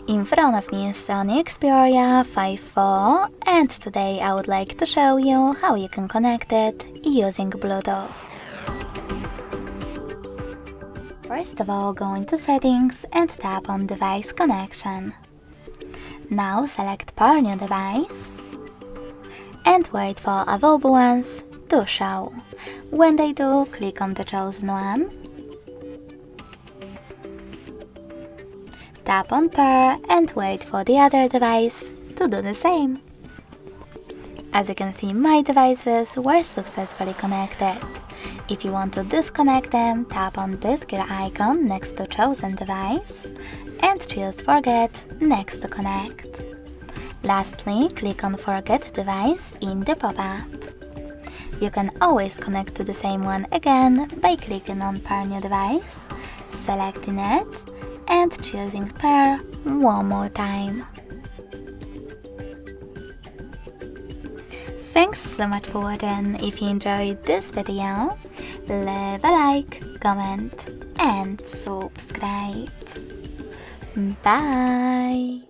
In front of me is Sony Xperia 5.4 and today I would like to show you how you can connect it using Bluetooth. First of all, go into Settings and tap on Device Connection. Now select Pair New Device and wait for available ones to show. When they do, click on the chosen one. Tap on Pair and wait for the other device to do the same. As you can see, my devices were successfully connected. If you want to disconnect them, tap on this gear icon next to chosen device and choose Forget next to Connect. Lastly, click on Forget Device in the pop-up. You can always connect to the same one again by clicking on Pair New Device, selecting it, and choosing Pair one more time. Thanks so much for watching. If you enjoyed this video, leave a like, comment and subscribe. Bye!